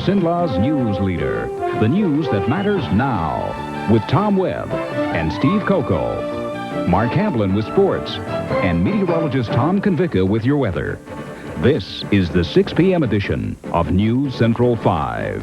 Sinla's News Leader, the news that matters now, with Tom Webb and Steve Coco, Mark Hamblin with sports, and meteorologist Tom Convica with your weather. This is the 6 p.m. edition of News Central 5.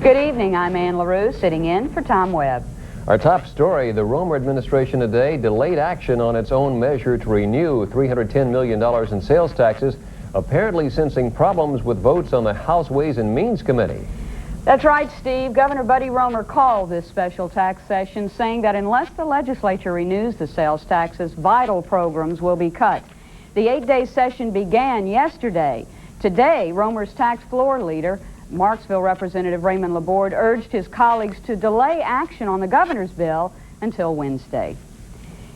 Good evening, I'm Ann LaRue, sitting in for Tom Webb. Our top story, the Roemer administration today delayed action on its own measure to renew $310 million in sales taxes, apparently sensing problems with votes on the House Ways and Means Committee. That's right, Steve. Governor Buddy Roemer called this special tax session, saying that unless the legislature renews the sales taxes, vital programs will be cut. The 8-day session began yesterday. Today, Roemer's tax floor leader, Marksville Representative Raymond Laborde, urged his colleagues to delay action on the governor's bill until Wednesday.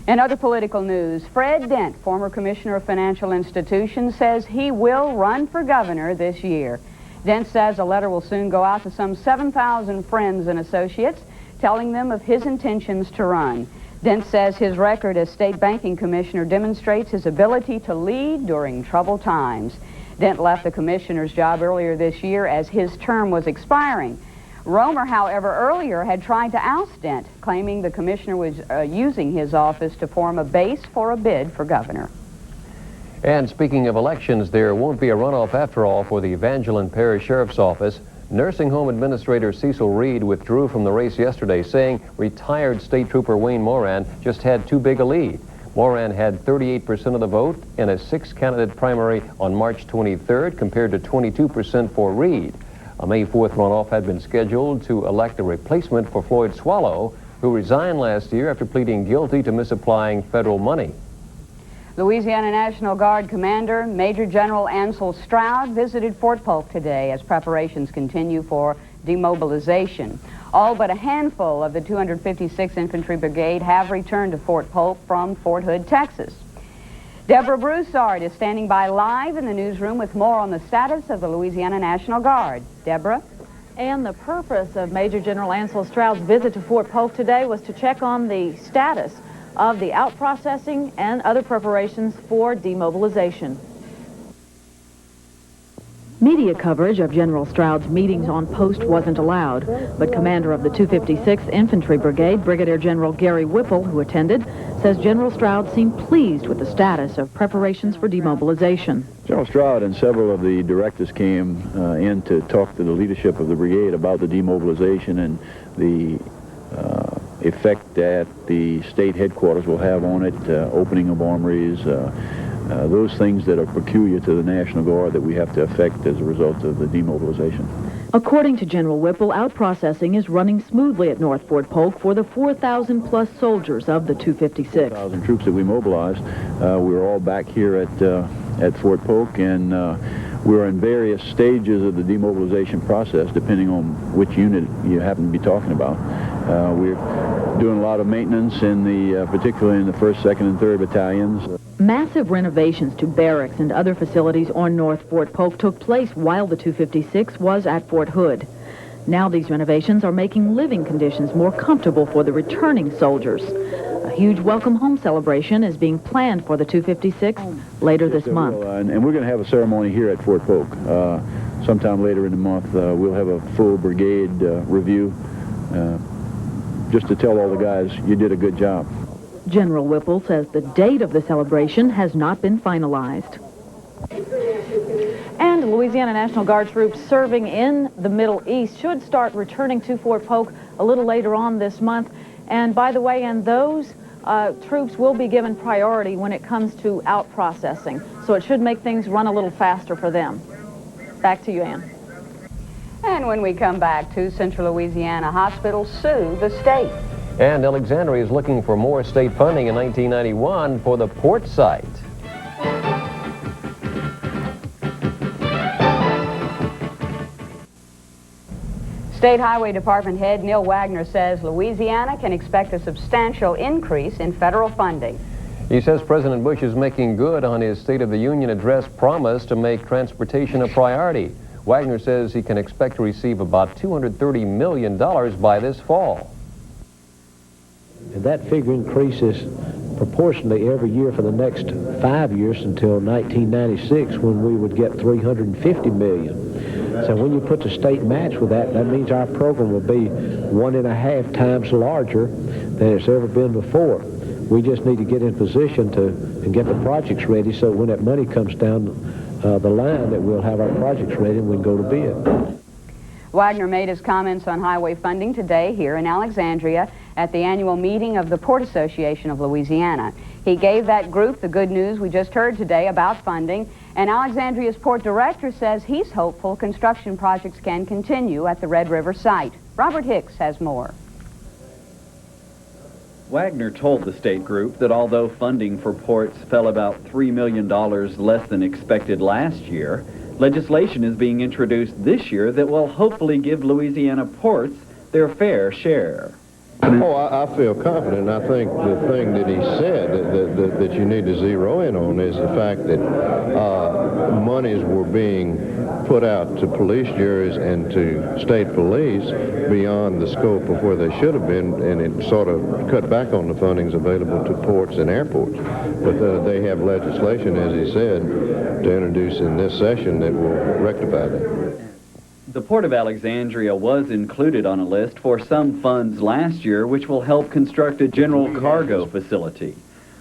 In other political news, Fred Dent, former commissioner of financial institutions, says he will run for governor this year. Dent says a letter will soon go out to some 7,000 friends and associates, telling them of his intentions to run. Dent says his record as state banking commissioner demonstrates his ability to lead during troubled times. Dent left the commissioner's job earlier this year as his term was expiring. Roemer, however, earlier had tried to oust Dent, claiming the commissioner was using his office to form a base for a bid for governor. And speaking of elections, there won't be a runoff after all for the Evangeline Parish Sheriff's Office. Nursing home administrator Cecil Reed withdrew from the race yesterday, saying retired state trooper Wayne Moran just had too big a lead. Moran had 38% of the vote in a 6-candidate primary on March 23rd, compared to 22% for Reed. A May 4th runoff had been scheduled to elect a replacement for Floyd Swallow, who resigned last year after pleading guilty to misapplying federal money. Louisiana National Guard Commander Major General Ansel Stroud visited Fort Polk today as preparations continue for demobilization. All but a handful of the 256th Infantry Brigade have returned to Fort Polk from Fort Hood, Texas. Deborah Broussard is standing by live in the newsroom with more on the status of the Louisiana National Guard. Deborah? And the purpose of Major General Ansel Stroud's visit to Fort Polk today was to check on the status of the out-processing and other preparations for demobilization. Media coverage of General Stroud's meetings on post wasn't allowed, but commander of the 256th Infantry Brigade, Brigadier General Gary Whipple, who attended, says General Stroud seemed pleased with the status of preparations for demobilization. General Stroud and several of the directors came in to talk to the leadership of the brigade about the demobilization and the effect that the state headquarters will have on it, opening of armories, those things that are peculiar to the National Guard that we have to affect as a result of the demobilization. According to General Whipple, out-processing is running smoothly at North Fort Polk for the 4,000-plus soldiers of the 256. 4,000 troops that we mobilized. We're all back here at Fort Polk, and we're in various stages of the demobilization process, depending on which unit you happen to be talking about. We're doing a lot of maintenance, particularly in the 1st, 2nd, and 3rd battalions. Massive renovations to barracks and other facilities on North Fort Polk took place while the 256 was at Fort Hood. Now these renovations are making living conditions more comfortable for the returning soldiers. A huge welcome home celebration is being planned for the 256 later this month. And we're going to have a ceremony here at Fort Polk. Sometime later in the month, we'll have a full brigade review, just to tell all the guys, you did a good job. General Whipple says the date of the celebration has not been finalized. And Louisiana National Guard troops serving in the Middle East should start returning to Fort Polk a little later on this month. And by the way, those troops will be given priority when it comes to out-processing. So it should make things run a little faster for them. Back to you, Ann. And when we come back to Central Louisiana, hospitals sue the state. And Alexandria is looking for more state funding in 1991 for the port site. State Highway Department head Neil Wagner says Louisiana can expect a substantial increase in federal funding. He says President Bush is making good on his State of the Union address promise to make transportation a priority. Wagner says he can expect to receive about $230 million by this fall. That figure increases proportionally every year for the next 5 years until 1996, when we would get $350 million. So when you put the state match with that, that means our program will be 1.5 times larger than it's ever been before. We just need to get in position and get the projects ready so when that money comes down the line that we'll have our projects ready and we can go to bid. Wagner made his comments on highway funding today here in Alexandria at the annual meeting of the Port Association of Louisiana. He gave that group the good news we just heard today about funding, and Alexandria's port director says he's hopeful construction projects can continue at the Red River site. Robert Hicks has more. Wagner told the state group that although funding for ports fell about $3 million less than expected last year, legislation is being introduced this year that will hopefully give Louisiana ports their fair share. Oh, I feel confident. I think the thing that he said that you need to zero in on is the fact that monies were being put out to police juries and to state police beyond the scope of where they should have been, and it sort of cut back on the fundings available to ports and airports. But they have legislation, as he said, to introduce in this session that will rectify that. The Port of Alexandria was included on a list for some funds last year, which will help construct a general cargo facility.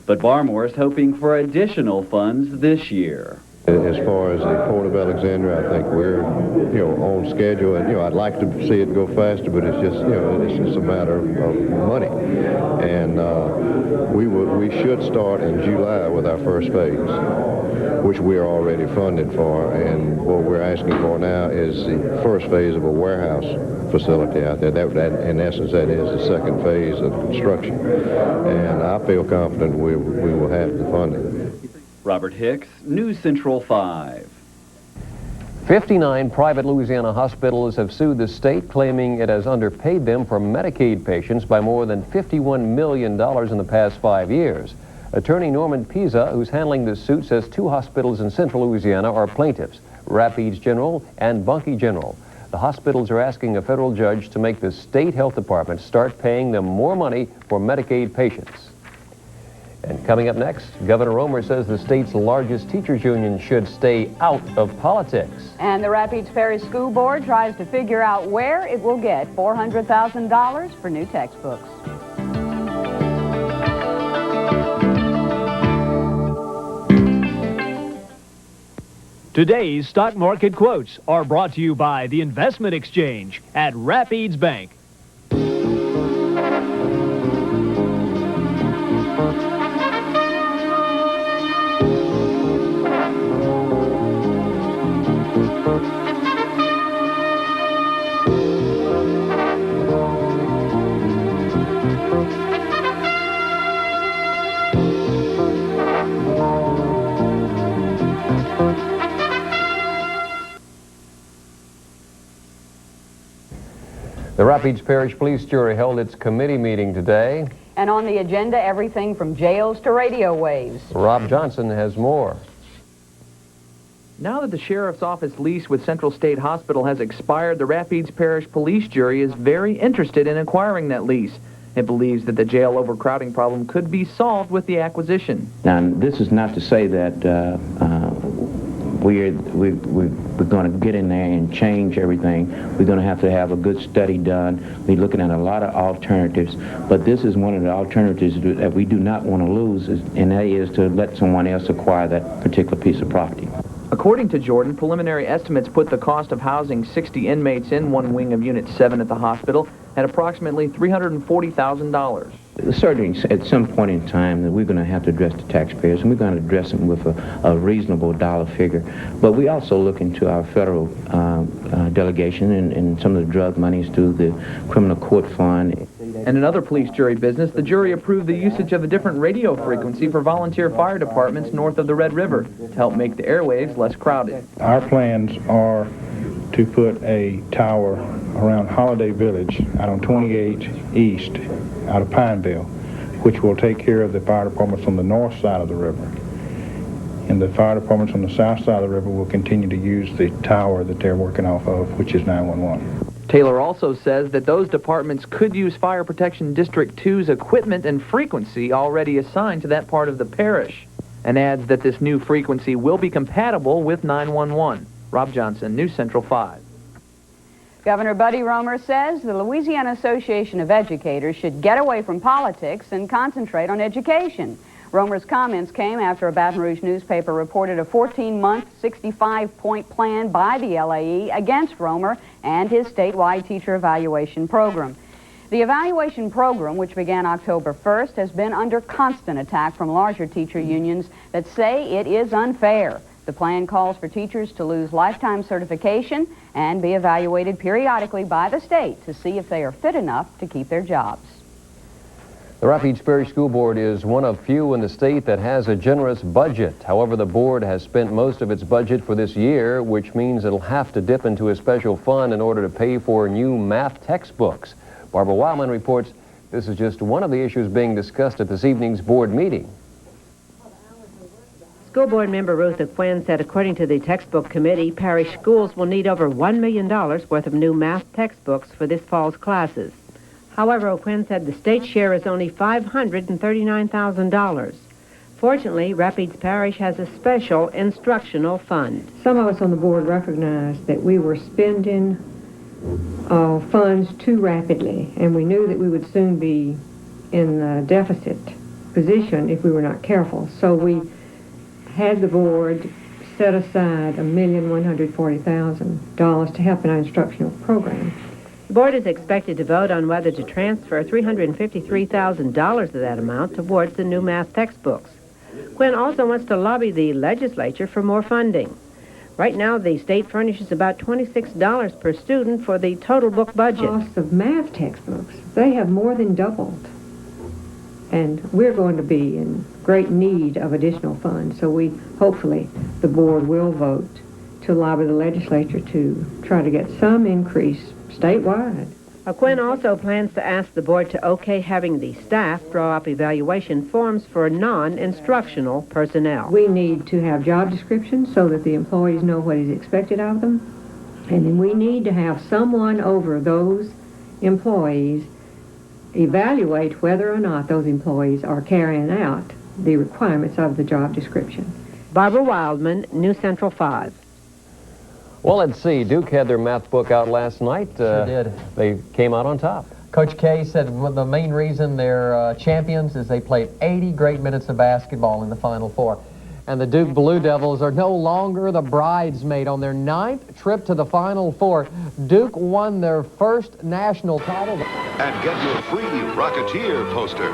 But Barmore is hoping for additional funds this year. As far as the Port of Alexandria, I think we're, on schedule, and, I'd like to see it go faster, but it's just, it's just a matter of money. And we should start in July with our first phase, which we are already funded for, and what we're asking for now is the first phase of a warehouse facility out there. That in essence, that is the second phase of construction. And I feel confident we will have the funding. Robert Hicks, News Central 5. 59 private Louisiana hospitals have sued the state, claiming it has underpaid them for Medicaid patients by more than $51 million in the past 5 years. Attorney Norman Pisa, who's handling this suit, says 2 hospitals in central Louisiana are plaintiffs, Rapides General and Bunkie General. The hospitals are asking a federal judge to make the state health department start paying them more money for Medicaid patients. And coming up next, Governor Roemer says the state's largest teachers union should stay out of politics. And the Rapides Parish School Board tries to figure out where it will get $400,000 for new textbooks. Today's stock market quotes are brought to you by the Investment Exchange at Rapides Bank. The Rapides Parish Police Jury held its committee meeting today. And on the agenda, everything from jails to radio waves. Rob Johnson has more. Now that the sheriff's office lease with Central State Hospital has expired, the Rapides Parish Police Jury is very interested in acquiring that lease. It believes that the jail overcrowding problem could be solved with the acquisition. Now, this is not to say that we're going to get in there and change everything. We're going to have a good study done. We're looking at a lot of alternatives, but this is one of the alternatives that we do not want to lose, and that is to let someone else acquire that particular piece of property. According to Jordan, preliminary estimates put the cost of housing 60 inmates in one wing of Unit 7 at the hospital at approximately $340,000. Certainly, at some point in time, that we're going to have to address the taxpayers, and we're going to address them with a reasonable dollar figure. But we also look into our federal delegation and some of the drug monies through the criminal court fund. And in other police jury business, the jury approved the usage of a different radio frequency for volunteer fire departments north of the Red River to help make the airwaves less crowded. Our plans are to put a tower around Holiday Village out on 28 East out of Pineville, which will take care of the fire departments on the north side of the river. And the fire departments on the south side of the river will continue to use the tower that they're working off of, which is 911. Taylor also says that those departments could use Fire Protection District 2's equipment and frequency already assigned to that part of the parish, and adds that this new frequency will be compatible with 911. Rob Johnson, News Central 5. Governor Buddy Roemer says the Louisiana Association of Educators should get away from politics and concentrate on education. Roemer's comments came after a Baton Rouge newspaper reported a 14-month, 65-point plan by the LAE against Roemer and his statewide teacher evaluation program. The evaluation program, which began October 1st, has been under constant attack from larger teacher unions that say it is unfair. The plan calls for teachers to lose lifetime certification and be evaluated periodically by the state to see if they are fit enough to keep their jobs. The Rapides Parish School Board is one of few in the state that has a generous budget. However, the board has spent most of its budget for this year, which means it'll have to dip into a special fund in order to pay for new math textbooks. Barbara Wildman reports this is just one of the issues being discussed at this evening's board meeting. School Board member Ruth Quinn said according to the textbook committee, parish schools will need over $1 million worth of new math textbooks for this fall's classes. However, O'Quinn said the state share is only $539,000. Fortunately, Rapides Parish has a special instructional fund. Some of us on the board recognized that we were spending funds too rapidly, and we knew that we would soon be in a deficit position if we were not careful. So we had the board set aside $1,140,000 to help in our instructional program. The board is expected to vote on whether to transfer $353,000 of that amount towards the new math textbooks. Quinn also wants to lobby the legislature for more funding. Right now, the state furnishes about $26 per student for the total book budget. The cost of math textbooks, they have more than doubled. And we're going to be in great need of additional funds, so hopefully the board will vote to lobby the legislature to try to get some increase statewide. Quinn also plans to ask the board to okay having the staff draw up evaluation forms for non-instructional personnel. We need to have job descriptions so that the employees know what is expected of them, and then we need to have someone over those employees evaluate whether or not those employees are carrying out the requirements of the job description. Barbara Wildman, News Central 5. Well, let's see. Duke had their math book out last night. Sure did. They came out on top. Coach K said the main reason they're champions is they played 80 great minutes of basketball in the Final Four. And the Duke Blue Devils are no longer the bridesmaid. On their 9th trip to the Final Four, Duke won their first national title. And get your free Rocketeer poster.